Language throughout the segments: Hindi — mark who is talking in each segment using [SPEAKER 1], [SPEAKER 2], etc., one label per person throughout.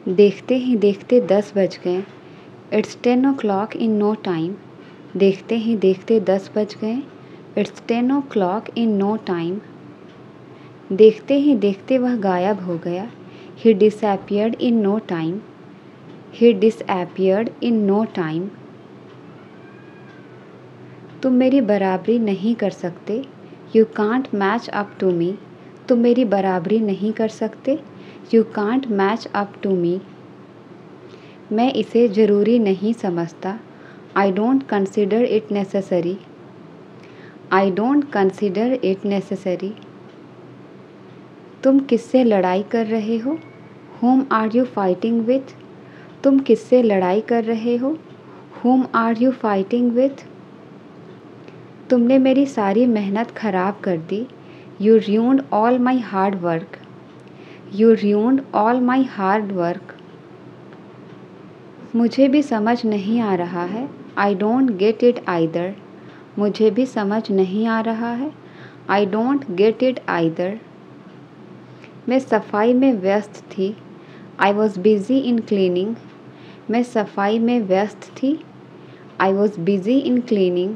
[SPEAKER 1] देखते ही देखते 10 बज गए। It's 10 o'clock in no time. देखते ही देखते 10 बज गए। It's 10 o'clock in no time. देखते ही देखते वह गायब हो गया। He disappeared in no time. He disappeared in no time. तुम मेरी बराबरी नहीं कर सकते। You can't match up to me. तुम मेरी बराबरी नहीं कर सकते। You can't match up to me. मैं इसे ज़रूरी नहीं समझता। I don't consider it necessary. I don't consider it necessary. तुम किससे लड़ाई कर रहे हो? Whom are you fighting with? तुम किससे लड़ाई कर रहे हो? Whom are you fighting with? तुमने मेरी सारी मेहनत ख़राब कर दी। You ruined all my hard work. You ruined all my hard work. मुझे भी समझ नहीं आ रहा है। I don't get it either. मुझे भी समझ नहीं आ रहा है। I don't get it either. मैं सफाई में व्यस्त थी। I was busy in cleaning. मैं सफाई में व्यस्त थी। I was busy in cleaning.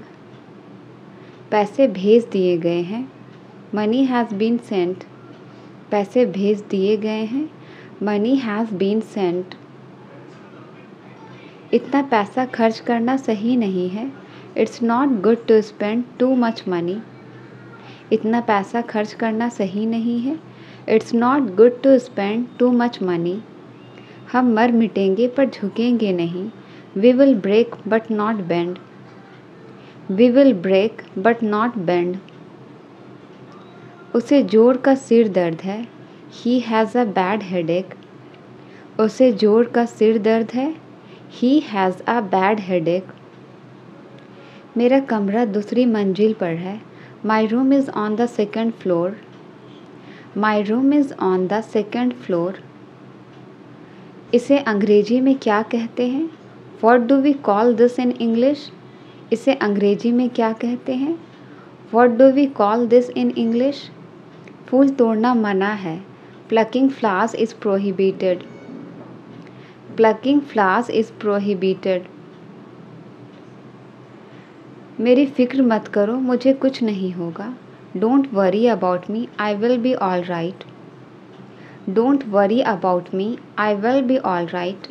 [SPEAKER 1] पैसे भेज दिए गए हैं। Money has been sent. पैसे भेज दिए गए हैं। Money has been sent. इतना पैसा खर्च करना सही नहीं है। It's not good to spend too much money. इतना पैसा खर्च करना सही नहीं है। It's not good to spend too much money. हम मर मिटेंगे पर झुकेंगे नहीं। We will break but not bend. We will break but not bend. उसे जोर का सिर दर्द है। He has a bad headache. उसे जोर का सिर दर्द है। He has a bad headache. मेरा कमरा दूसरी मंजिल पर है। My room is on the second floor. My room is on the second floor. इसे अंग्रेजी में क्या कहते हैं? What do we call this in English? इसे अंग्रेजी में क्या कहते हैं? What do we call this in English? फूल तोड़ना मना है। Plucking flowers is prohibited. Plucking flowers is prohibited. मेरी फ़िक्र मत करो, मुझे कुछ नहीं होगा। Don't worry about me, I will be all right. Don't worry about me, I will be all right.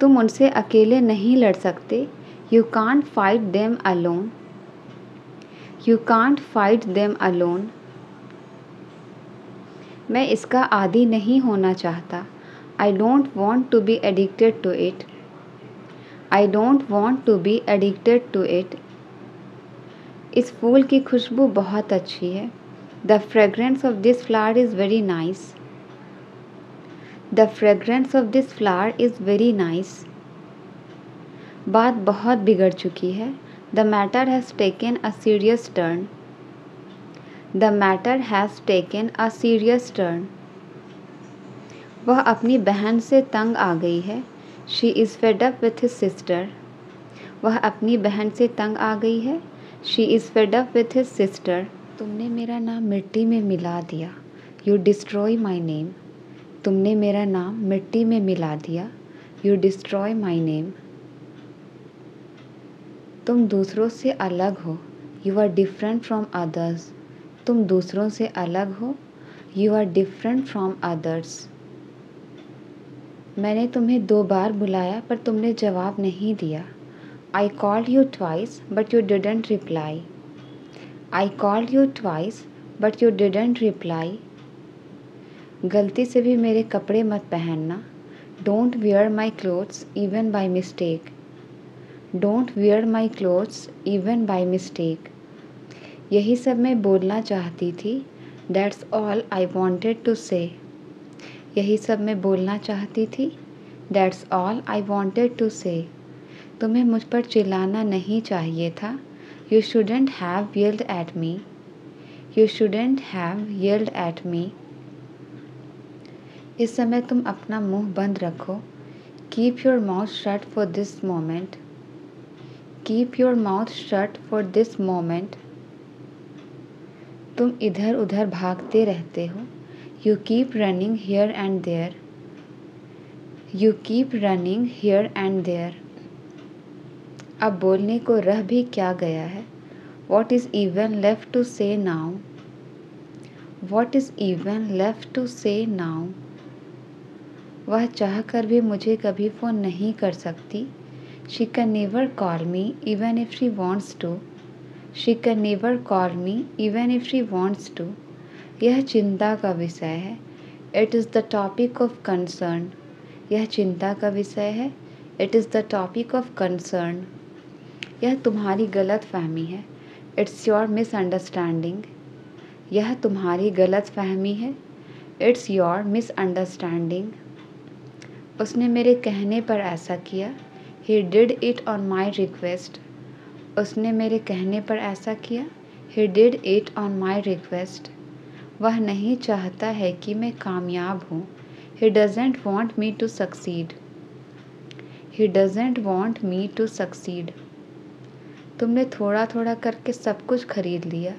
[SPEAKER 1] तुम उनसे अकेले नहीं लड़ सकते। You can't fight them alone. You can't fight them alone. मैं इसका आदी नहीं होना चाहता। I don't want to be addicted to it. I don't want to be addicted to it. इस फूल की खुशबू बहुत अच्छी है। The fragrance of this flower is very nice. The fragrance of this flower is very nice. बात बहुत बिगड़ चुकी है। The matter has taken a serious turn. The matter has taken a serious turn. वह अपनी बहन से तंग आ गई है। She is fed up with his sister. वह अपनी बहन से तंग आ गई है। She is fed up with his sister. तुमने मेरा नाम मिट्टी में मिला दिया। You destroy my name. तुमने मेरा नाम मिट्टी में मिला दिया। You destroy my name. तुम दूसरों से अलग हो। You are different from others. तुम दूसरों से अलग हो। You are different from others. मैंने तुम्हें 2 बार बुलाया पर तुमने जवाब नहीं दिया। I called you twice but you didn't reply. I called you twice but you didn't reply. गलती से भी मेरे कपड़े मत पहनना। Don't wear my clothes even by mistake. Don't wear my clothes even by mistake. यही सब मैं बोलना चाहती थी। That's all I wanted to say. यही सब मैं बोलना चाहती थी। That's all I wanted to say. तुम्हें मुझ पर चिल्लाना नहीं चाहिए था। You shouldn't have yelled at me. You shouldn't have yelled at me. इस समय तुम अपना मुंह बंद रखो। Keep your mouth shut for this moment. Keep your mouth shut for this moment. तुम इधर उधर भागते रहते हो। You keep running here and there. You keep running here and there. अब बोलने को रह भी क्या गया है? What is even left to say now? What is even left to say now? वह चाह कर भी मुझे कभी फ़ोन नहीं कर सकती. She can never call me even if she wants to. She can never call me even if she wants to. यह चिंता का विषय है. It is the topic of concern. यह चिंता का विषय है. It is the topic of concern. यह तुम्हारी गलत फहमी है. It's your misunderstanding. यह तुम्हारी गलत फहमी है. It's your misunderstanding. उसने मेरे कहने पर ऐसा किया. He did it on my request. उसने मेरे कहने पर ऐसा किया. He did it on my request. वह नहीं चाहता है कि मैं कामयाब हूँ. He doesn't want me to succeed. He doesn't want me to succeed. तुमने थोड़ा थोड़ा करके सब कुछ खरीद लिया.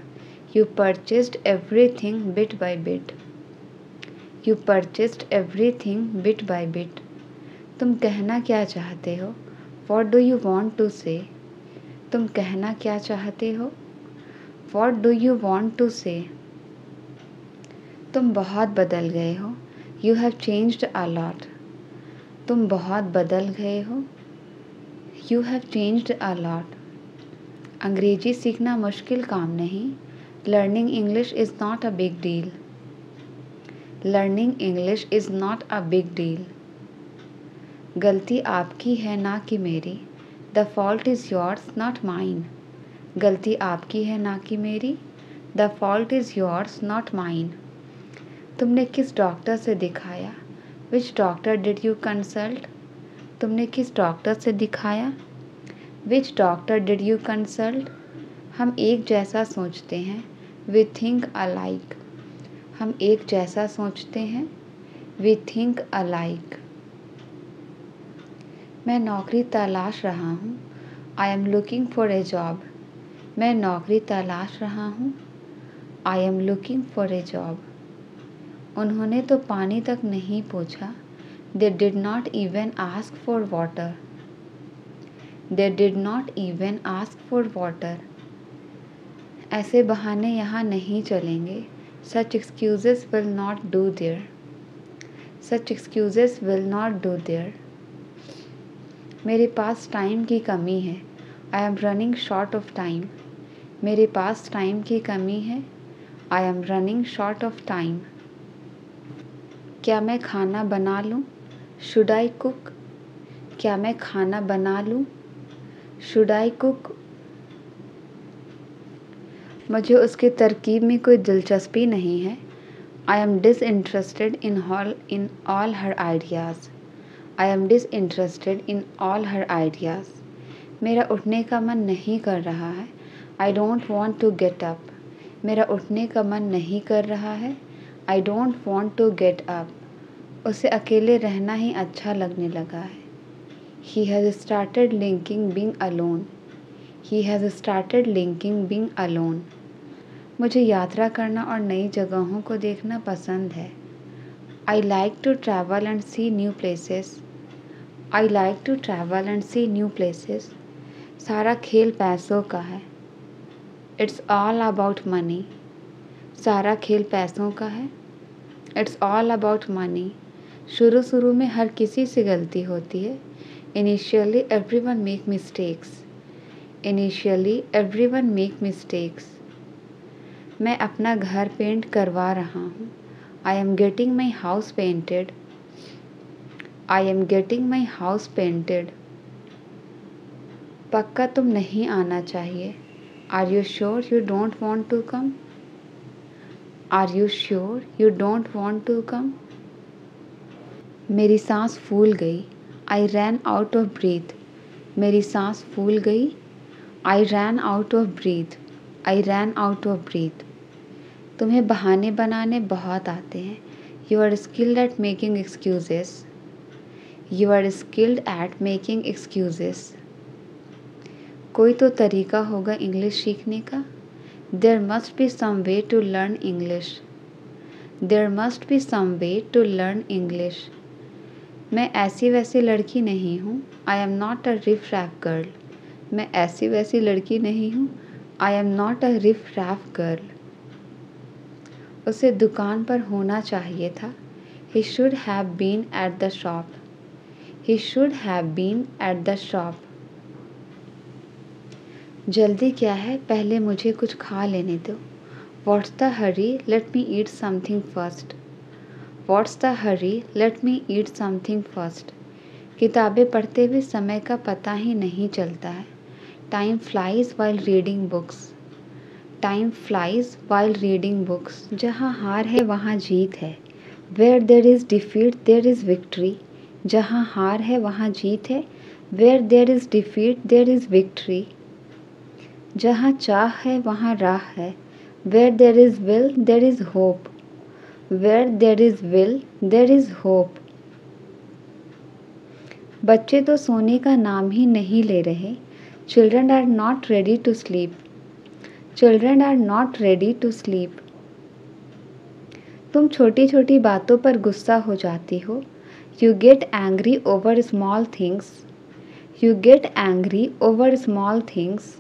[SPEAKER 1] You purchased everything bit by bit. You purchased everything bit by bit. तुम कहना क्या चाहते हो? What do you want to say? तुम कहना क्या चाहते हो? What do you want to say? तुम बहुत बदल गए हो. You have changed a lot. तुम बहुत बदल गए हो. You have changed a lot. अंग्रेजी सीखना मुश्किल काम नहीं. Learning English is not a big deal. Learning English is not a big deal. गलती आपकी है ना कि मेरी. The fault is yours, not mine. गलती आपकी है ना कि मेरी. The fault is yours, not mine. तुमने किस डॉक्टर से दिखाया? Which doctor did you consult? तुमने किस डॉक्टर से दिखाया? Which doctor did you consult? हम एक जैसा सोचते हैं. We think alike. हम एक जैसा सोचते हैं. We think alike. मैं नौकरी तलाश रहा हूँ. I am looking for a job. मैं नौकरी तलाश रहा हूँ. I am looking for a job. उन्होंने तो पानी तक नहीं पूछा. They did not even ask for water. They did not even ask for water. ऐसे बहाने यहाँ नहीं चलेंगे. Such excuses will not do there. Such excuses will not do there. मेरे पास टाइम की कमी है. I am running short of time. मेरे पास टाइम की कमी है. I am running short of time. क्या मैं खाना बना लूँ? Should I cook? क्या मैं खाना बना लूँ? Should I cook? मुझे उसकी तरकीब में कोई दिलचस्पी नहीं है. I am disinterested in all her ideas. I am disinterested in all her ideas. मेरा उठने का मन नहीं कर रहा है. I don't want to get up. मेरा उठने का मन नहीं कर रहा है. I don't want to get up. उसे अकेले रहना ही अच्छा लगने लगा है. He has started liking being alone. He has started liking being alone. मुझे यात्रा करना और नई जगहों को देखना पसंद है. I like to travel and see new places. I like to travel and see new places. सारा खेल पैसों का है. It's all about money. सारा खेल पैसों का है. It's all about money. शुरू में हर किसी से गलती होती है. Initially everyone make mistakes. Initially everyone make mistakes. मैं अपना घर पेंट करवा रहा हूँ. I am getting my house painted. I am getting my house painted. पक्का तुम नहीं आना चाहिए. Are you sure you don't want to come? Are you sure you don't want to come? मेरी सांस फूल गई. I ran out of breath. मेरी सांस फूल गई. I ran out of breath. I ran out of breath. तुम्हें बहाने बनाने बहुत आते हैं. You are skilled at making excuses. You are skilled at making excuses. कोई तो तरीका होगा इंग्लिश सीखने का. There must be some way to learn English. There must be some way to learn English. मैं ऐसी वैसी लड़की नहीं हूँ। I am not a riff raff girl. मैं ऐसी वैसी लड़की नहीं हूँ। I am not a riff raff girl. उसे दुकान पर होना चाहिए था। He should have been at the shop. He should have been at the shop. जल्दी क्या है, पहले मुझे कुछ खा लेने दो। What's the hurry? Let me eat something first. What's the hurry? Let me eat something first. किताबें पढ़ते हुए समय का पता ही नहीं चलता है। Time flies while reading books. Time flies while reading books. जहाँ हार है वहाँ जीत है। Where there is defeat there is victory. जहाँ हार है वहाँ जीत है। Where there is defeat there is victory. जहाँ चाह है वहाँ राह है। Where there is will there is hope. Where there is will there is hope. बच्चे तो सोने का नाम ही नहीं ले रहे। Children are not ready to sleep. Children are not ready to sleep. तुम छोटी छोटी बातों पर गुस्सा हो जाती हो। You get angry over small things. You get angry over small things.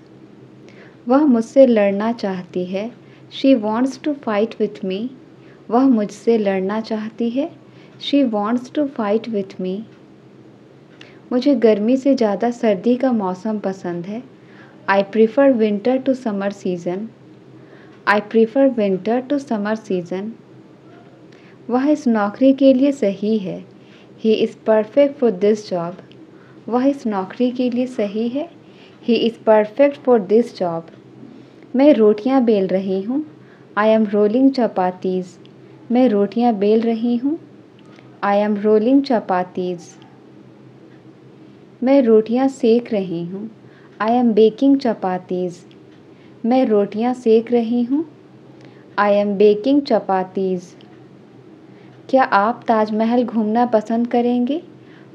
[SPEAKER 1] वह मुझसे लड़ना चाहती है। She wants to fight with me. वह मुझसे लड़ना चाहती है। She wants to fight with me. मुझे गर्मी से ज़्यादा सर्दी का मौसम पसंद है। I prefer winter to summer season. I prefer winter to summer season. वह इस नौकरी के लिए सही है। He is perfect for this job. वह इस नौकरी के लिए सही है। He is perfect for this job. मैं रोटियां बेल रही हूँ। I am rolling chapatis. मैं रोटियां बेल रही हूँ। I am rolling chapatis. मैं रोटियां सेक रही हूँ। I am baking chapatis. मैं रोटियां सेक रही हूँ। I am baking chapatis. क्या आप ताजमहल घूमना पसंद करेंगे?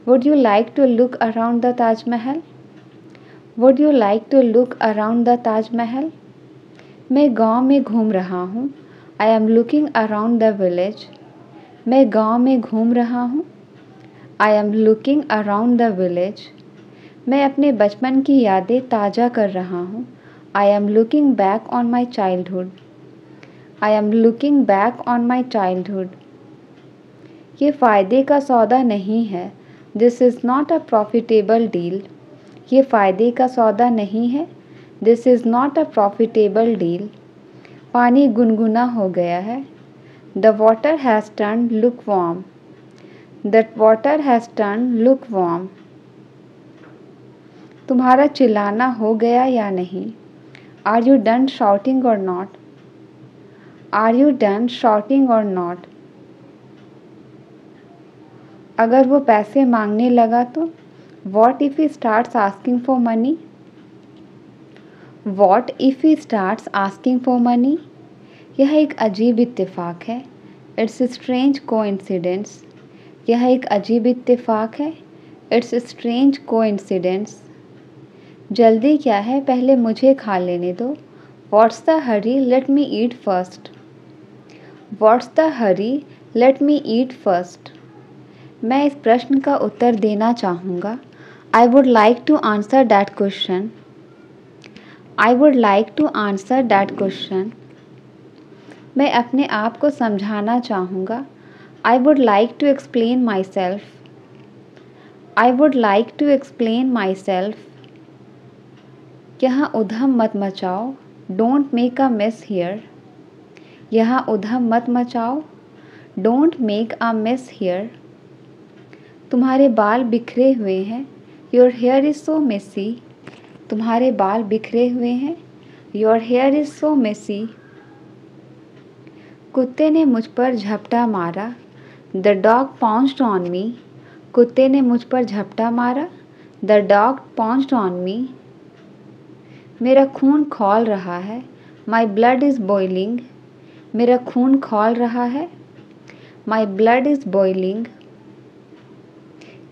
[SPEAKER 1] Would you like to look around the Taj Mahal? Would you like to look around the Taj Mahal? मैं गांव में घूम रहा हूँ। I am looking around the village. मैं गांव में घूम रहा हूँ। I am looking around the village. मैं अपने बचपन की यादें ताज़ा कर रहा हूँ। I am looking back on my childhood. I am looking back on my childhood. ये फ़ायदे का सौदा नहीं है। This is not a profitable deal. ये फ़ायदे का सौदा नहीं है। This is not a profitable deal. पानी गुनगुना हो गया है। The water has turned lukewarm. That water has turned lukewarm. तुम्हारा चिल्लाना हो गया या नहीं? Are you done shouting or not? Are you done shouting or not? अगर वो पैसे मांगने लगा तो? What if he starts asking for money? What if he starts asking for money? यह एक अजीब इत्तेफाक है। It's a strange coincidence. यह एक अजीब इत्तेफाक है। It's a strange coincidence. जल्दी क्या है, पहले मुझे खा लेने दो। What's the hurry? Let me eat first. What's the hurry? Let me eat first. मैं इस प्रश्न का उत्तर देना चाहूँगा। I would like to answer that question. I would like to answer that question. मैं अपने आप को समझाना चाहूँगा। I would like to explain myself. I would like to explain myself. यहाँ उधम मत मचाओ। Don't make a mess here. यहाँ उधम मत मचाओ। Don't make a mess here. तुम्हारे बाल बिखरे हुए हैं। Your hair is so messy. तुम्हारे बाल बिखरे हुए हैं। Your hair is so messy. कुत्ते ने मुझ पर झपटा मारा। The dog pounced on me. कुत्ते ने मुझ पर झपटा मारा। The dog pounced on me. मेरा खून खौल रहा है। My blood is boiling. मेरा खून खौल रहा है। My blood is boiling.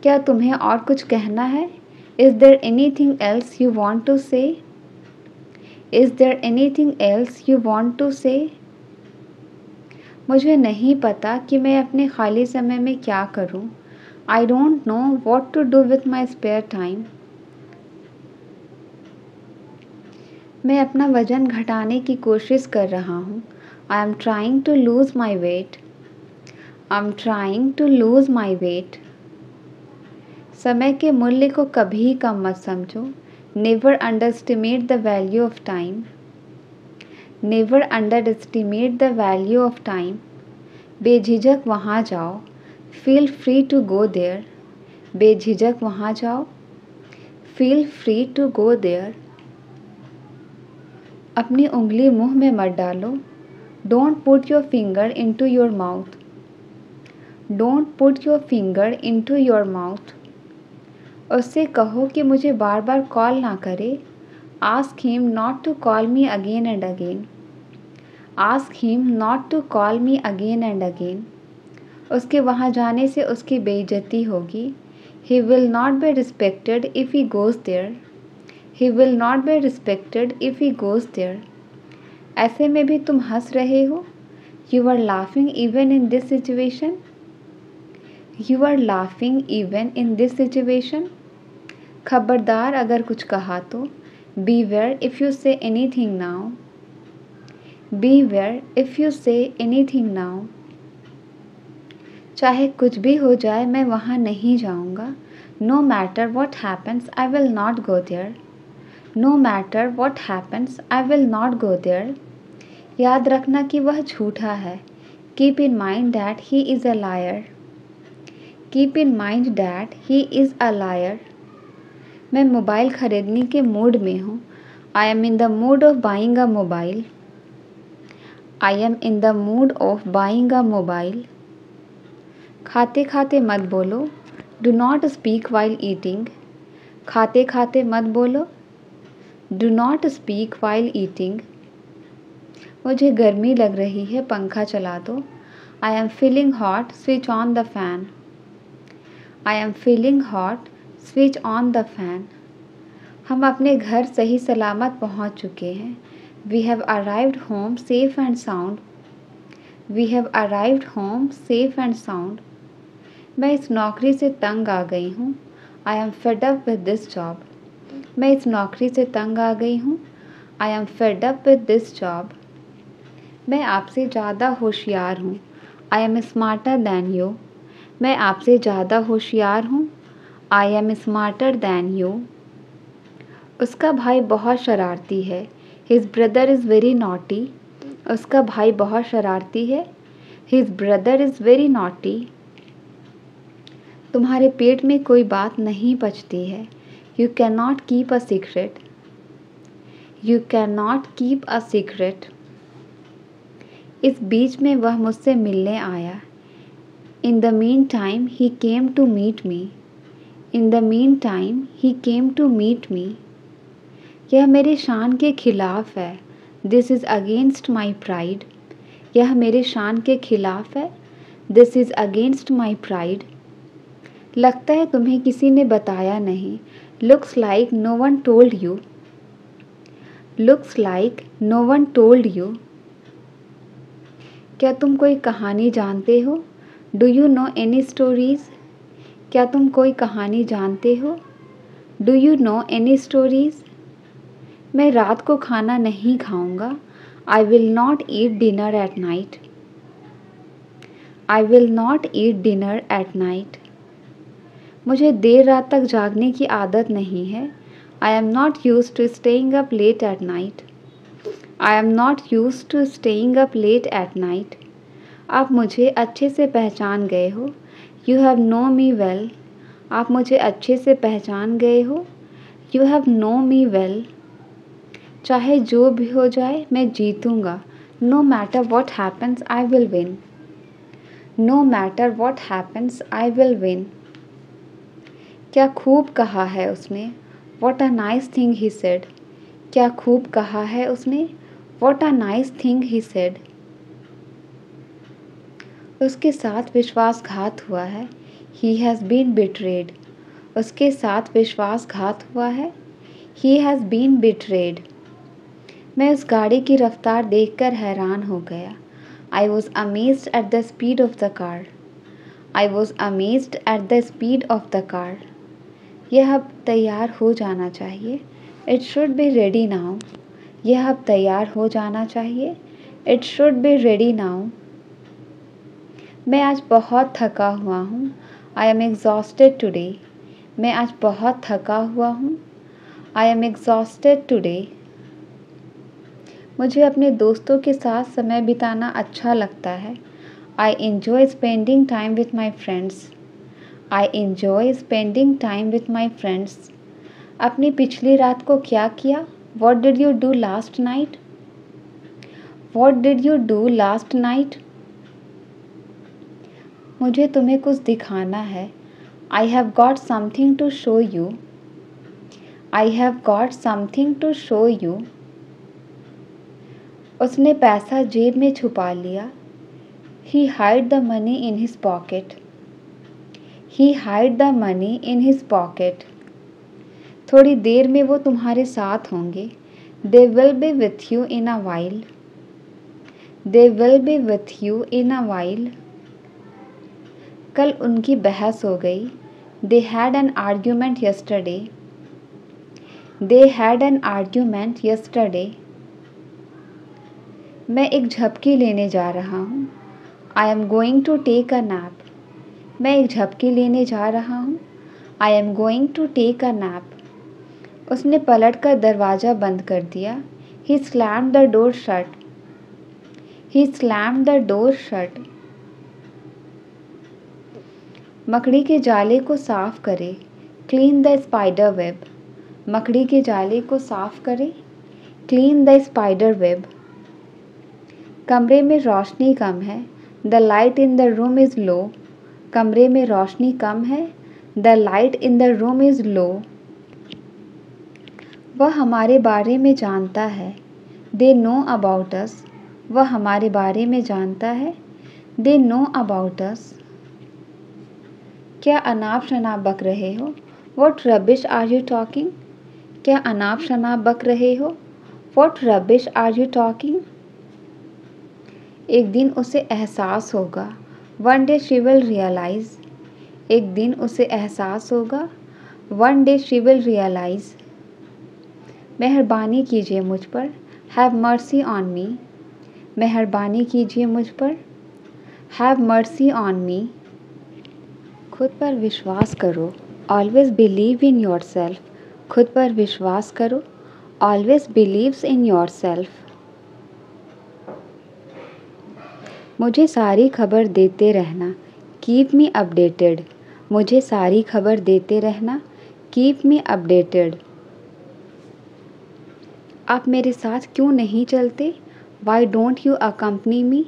[SPEAKER 1] क्या तुम्हें और कुछ कहना है? Is there anything else you want to say? Is there anything else you want to say? मुझे नहीं पता कि मैं अपने खाली समय में क्या करूं। I don't know what to do with my spare time. मैं अपना वज़न घटाने की कोशिश कर रहा हूँ. I am trying to lose my weight. I'm trying to lose my weight. समय के मूल्य को कभी कम मत समझो. Never underestimate the value of time. Never underestimate the value of time. बेझिझक वहाँ जाओ. Feel free to go there. बेझिझक वहाँ जाओ. Feel free to go there. अपनी उंगली मुंह में मत डालो. Don't put your finger into your mouth. Don't put your finger into your mouth. उससे कहो कि मुझे बार बार कॉल ना करे. Ask him not to call me again and again. Ask him not to call me again and again. उसके वहाँ जाने से उसकी बेइज्जती होगी. He will not be respected if he goes there. He will not be respected if he goes there. ऐसे में भी तुम हंस रहे हो. You are laughing even in this situation. You are laughing even in this situation. खबरदार अगर कुछ कहा तो. Beware if you say anything now. Beware if you say anything now. चाहे कुछ भी हो जाए मैं वहाँ नहीं जाऊँगा. No matter what happens I will not go there. No matter what happens I will not go there. याद रखना कि वह झूठा है. Keep in mind that he is a liar. Keep in mind that he is a liar. मैं मोबाइल खरीदने के मूड में हूँ. I am in the mood of buying a mobile. I am in the mood of buying a mobile. खाते खाते मत बोलो. Do not speak while eating. खाते खाते मत बोलो. Do not speak while eating. मुझे गर्मी लग रही है, पंखा चला दो. I am feeling hot, switch on the fan. I am feeling hot, switch on the fan. हम अपने घर सही सलामत पहुंच चुके हैं. We have arrived home safe and sound. We have arrived home safe and sound. मैं इस नौकरी से तंग आ गई हूँ. I am fed up with this job. मैं इस नौकरी से तंग आ गई हूँ. I am fed up with this job. मैं आपसे ज़्यादा होशियार हूँ. I am smarter than you. मैं आपसे ज़्यादा होशियार हूँ. I am smarter than you. उसका भाई बहुत शरारती है. His brother is very naughty. उसका भाई बहुत शरारती है. His brother is very naughty. तुम्हारे पेट में कोई बात नहीं पचती है. You cannot keep a secret. You cannot keep a secret. इस बीच में वह मुझसे मिलने आया. In the meantime he came to meet me. In the meantime he came to meet me. यह मेरे शान के खिलाफ है. This is against my pride. यह मेरे शान के खिलाफ है. This is against my pride. लगता है तुम्हें किसी ने बताया नहीं. Looks like no one told you. Looks like no one told you. क्या तुम कोई कहानी जानते हो? Do you know any stories? क्या तुम कोई कहानी जानते हो? Do you know any stories? मैं रात को खाना नहीं खाऊंगा. I will not eat dinner at night. I will not eat dinner at night. मुझे देर रात तक जागने की आदत नहीं है. I am not used to staying up late at night. I am not used to staying up late at night. आप मुझे अच्छे से पहचान गए हो. You have known me well. आप मुझे अच्छे से पहचान गए हो. You have known me well. चाहे जो भी हो जाए मैं जीतूँगा. No matter what happens I will win. No matter what happens I will win. क्या खूब कहा है उसने. What a nice thing he said. क्या खूब कहा है उसने. What a nice thing he said. उसके साथ विश्वासघात हुआ है. He has been betrayed. उसके साथ विश्वासघात हुआ है. He has been betrayed. मैं उस गाड़ी की रफ्तार देखकर हैरान हो गया. I was amazed at the speed of the car. I was amazed at the speed of the car. यह अब तैयार हो जाना चाहिए. It should be ready now. यह अब तैयार हो जाना चाहिए. It should be ready now. मैं आज बहुत थका हुआ हूँ. I am exhausted today. मैं आज बहुत थका हुआ हूँ. I am exhausted today. मुझे अपने दोस्तों के साथ समय बिताना अच्छा लगता है. I enjoy spending time with my friends. I enjoy spending time with my friends. अपनी पिछली रात को क्या किया? What did you do last night? What did you do last night? मुझे तुम्हें कुछ दिखाना है. I have got something to show you. I have got something to show you. उसने पैसा जेब में छुपा लिया. He hid the money in his pocket. He hid the money in his pocket. थोड़ी देर में वो तुम्हारे साथ होंगे. They will be with you in a while. They will be with you in a while. कल उनकी बहस हो गई. They had an argument yesterday. They had an argument yesterday. मैं एक झपकी लेने जा रहा हूँ. I am going to take a nap. मैं एक झपकी लेने जा रहा हूँ. I am going to take a nap. उसने पलटकर दरवाज़ा बंद कर दिया. He slammed the door shut. He slammed the door shut. मकड़ी के जाले को साफ करें. Clean the spider web. मकड़ी के जाले को साफ करें. Clean the spider web. कमरे में रोशनी कम है. The light in the room is low. कमरे में रोशनी कम है. The light in the room is low. वह हमारे बारे में जानता है. They know about us. वह हमारे बारे में जानता है. They know about us. क्या अनाप शनाप बक रहे हो? What rubbish are you talking? क्या अनाप शनाप बक रहे हो? What rubbish are you talking? एक दिन उसे एहसास होगा. One day she will realize. एक दिन उसे एहसास होगा. One day she will realize. मेहरबानी कीजिए मुझ पर. Have mercy on me. मेहरबानी कीजिए मुझ पर. Have mercy on me. खुद पर विश्वास करो. Always believe in yourself. खुद पर विश्वास करो. Always believes in yourself. मुझे सारी खबर देते रहना. Keep me updated. मुझे सारी खबर देते रहना. Keep me updated. आप मेरे साथ क्यों नहीं चलते? Why don't you accompany me?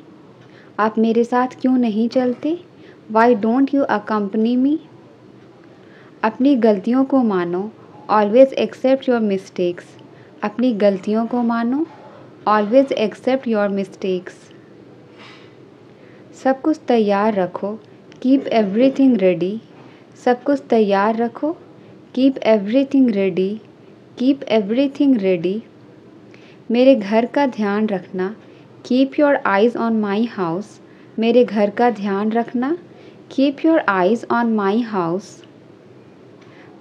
[SPEAKER 1] आप मेरे साथ क्यों नहीं चलते? Why don't you accompany me? अपनी गलतियों को मानो. Always accept your mistakes. अपनी गलतियों को मानो. Always accept your mistakes. सब कुछ तैयार रखो. Keep everything ready. सब कुछ तैयार रखो. Keep everything ready. Keep everything ready. मेरे घर का ध्यान रखना. Keep your eyes on my house. मेरे घर का ध्यान रखना. Keep your eyes on my house.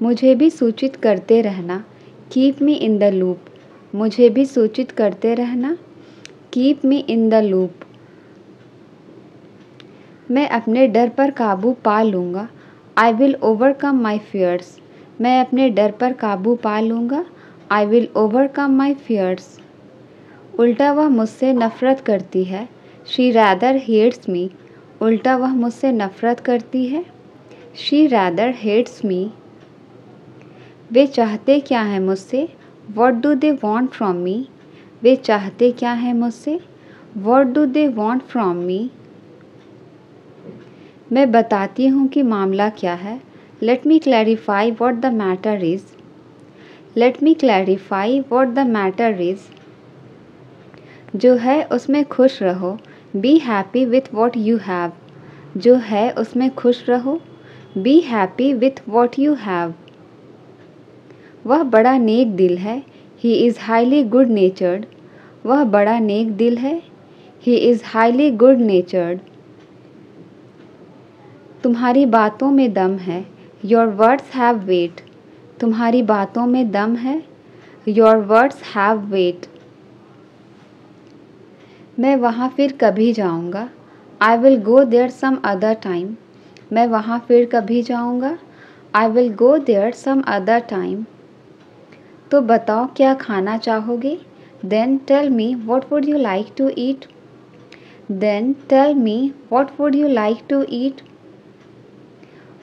[SPEAKER 1] मुझे भी सूचित करते रहना. Keep me in the loop. मुझे भी सूचित करते रहना. Keep me in the loop. मैं अपने डर पर काबू पा लूँगा. I will overcome my fears. मैं अपने डर पर काबू पा लूँगा. I will overcome my fears. उल्टा वह मुझसे नफ़रत करती है. She rather hates me. उल्टा वह मुझसे नफ़रत करती है. She rather hates me. वे चाहते क्या हैं मुझसे? What do they want from me? वे चाहते क्या हैं मुझसे? What do they want from me? मैं बताती हूँ कि मामला क्या है. Let me clarify what the matter is. Let me clarify what the matter is. जो है उसमें खुश रहो. Be happy with what you have. जो है उसमें खुश रहो. Be happy with what you have. वह बड़ा नेक दिल है. He is highly good natured. वह बड़ा नेक दिल है. He is highly good natured. तुम्हारी बातों में दम है। Your words have weight. तुम्हारी बातों में दम है। Your words have weight. मैं वहाँ फिर कभी जाऊँगा। I will go there some other time. मैं वहाँ फिर कभी जाऊँगा। I will go there some other time. तो बताओ क्या खाना चाहोगे। Then tell me what would you like to eat. Then tell me what would you like to eat.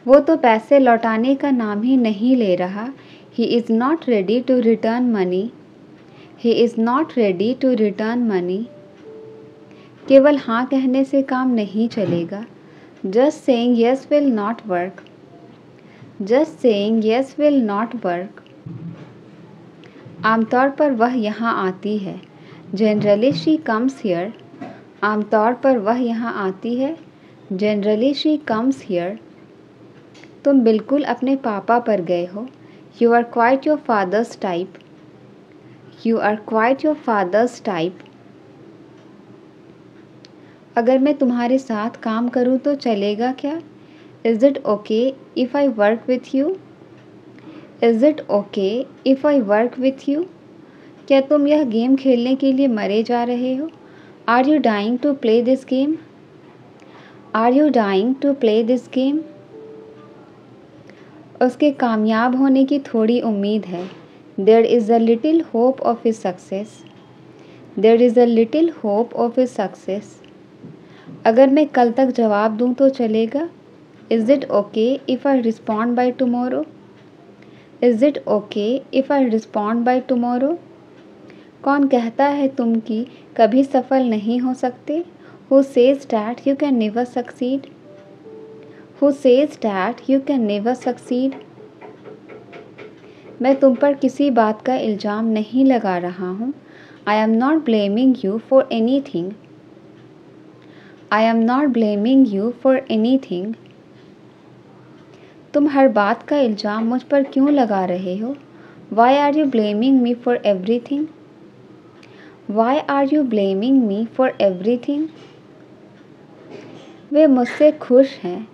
[SPEAKER 1] वो तो पैसे लौटाने का नाम ही नहीं ले रहा। He is not ready to return money. He is not ready to return money. केवल हाँ कहने से काम नहीं चलेगा। Just saying yes will not work. Just saying yes will not work. आमतौर पर वह यहाँ आती है। Generally she comes here. आमतौर पर वह यहाँ आती है। Generally she comes here. तुम बिल्कुल अपने पापा पर गए हो। You are quite your father's type. You are quite your father's type. अगर मैं तुम्हारे साथ काम करूँ तो चलेगा क्या। Is it okay if I work with you. Is it okay if I work with you. क्या तुम यह गेम खेलने के लिए मरे जा रहे हो। Are you dying to play this game. Are you dying to play this game. उसके कामयाब होने की थोड़ी उम्मीद है। There is a little hope of his success. There is a little hope of his success. अगर मैं कल तक जवाब दूँ तो चलेगा। Is it okay if I respond by tomorrow. Is it okay if I respond by tomorrow. कौन कहता है तुम कि कभी सफल नहीं हो सकते। Who says that you can never succeed. Who says that you can never succeed. मैं तुम पर किसी बात का इल्ज़ाम नहीं लगा रहा हूँ। I am not blaming you for any thing. I am not blaming you for any thing. तुम हर बात का इल्ज़ाम मुझ पर क्यों लगा रहे हो। Why are you blaming me for everything. Why are you blaming me for everything. वे मुझसे खुश हैं।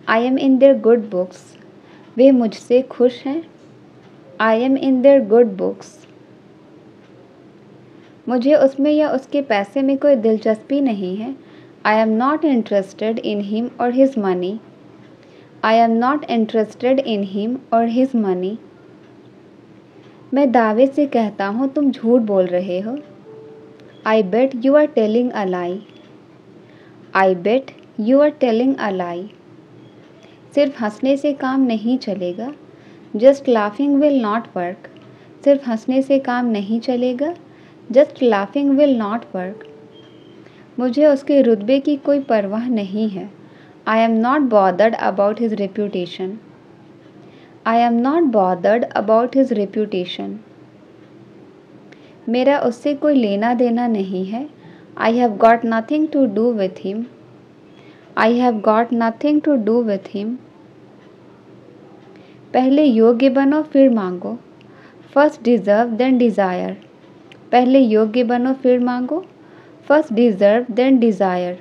[SPEAKER 1] I am in their good books. वे मुझसे खुश हैं। I am in their good books. मुझे उसमें या उसके पैसे में कोई दिलचस्पी नहीं है। I am not interested in him और his money. I am not interested in him और हिज मनी। मैं दावे से कहता हूँ तुम झूठ बोल रहे हो। I bet you are telling a lie. I bet you are telling a lie. सिर्फ हंसने से काम नहीं चलेगा। Just laughing will not work. सिर्फ हंसने से काम नहीं चलेगा। Just laughing will not work. मुझे उसके रुतबे की कोई परवाह नहीं है। I am not bothered about his reputation. I am not bothered about his reputation. मेरा उससे कोई लेना देना नहीं है। आई have got nothing to do with him. I have got nothing to do with him. पहले योग्य बनो फिर मांगो। First deserve then desire. पहले योग्य बनो फिर मांगो। First deserve then desire.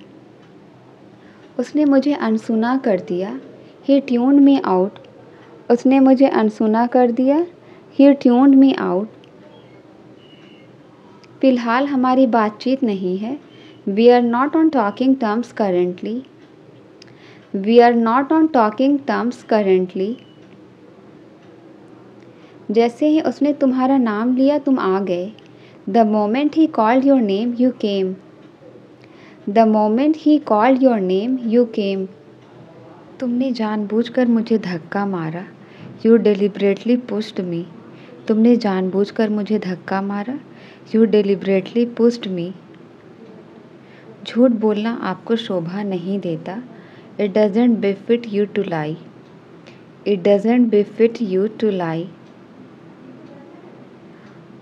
[SPEAKER 1] उसने मुझे अनसुना कर दिया। He tuned me out. उसने मुझे अनसुना कर दिया। He tuned me out. फ़िलहाल हमारी बातचीत नहीं है। We are not on talking terms currently. We are not on talking terms currently. जैसे ही उसने तुम्हारा नाम लिया तुम आ गए। The moment he called your name you came. The moment he called your name you came. तुमने जानबूझकर मुझे धक्का मारा। You deliberately pushed me. तुमने जानबूझकर मुझे धक्का मारा। You deliberately pushed me. झूठ बोलना आपको शोभा नहीं देता। It doesn't befit you to lie. It doesn't befit you to lie.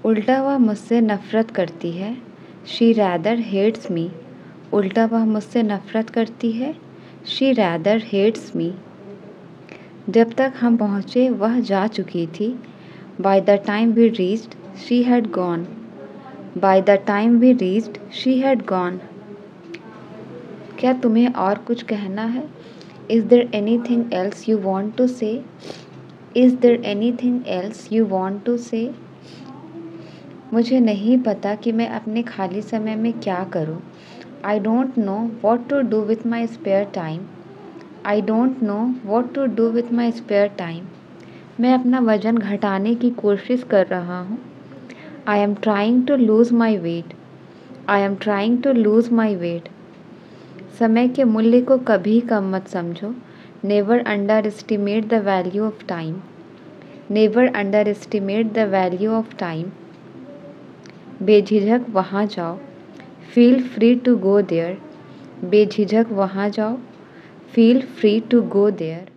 [SPEAKER 1] उल्टा वह मुझसे नफ़रत करती है। शी रैदर हेट्स मी। उल्टा वह मुझसे नफ़रत करती है। She rather hates me. जब तक हम पहुँचे वह जा चुकी थी। By the time we reached she had gone. By the time we reached she had gone. क्या तुम्हें और कुछ कहना है। Is there anything else you want to say? Is there anything else you want to say? मुझे नहीं पता कि मैं अपने खाली समय में क्या करूं। I don't know what to do with my spare time. I don't know what to do with my spare time. मैं अपना वज़न घटाने की कोशिश कर रहा हूँ। I am trying to lose my weight. I am trying to lose my weight. समय के मूल्य को कभी कम मत समझो। Never underestimate the value of time. Never underestimate the value of time. बेझिझक वहाँ जाओ। Feel free to go there. बेझिझक वहाँ जाओ। Feel free to go there.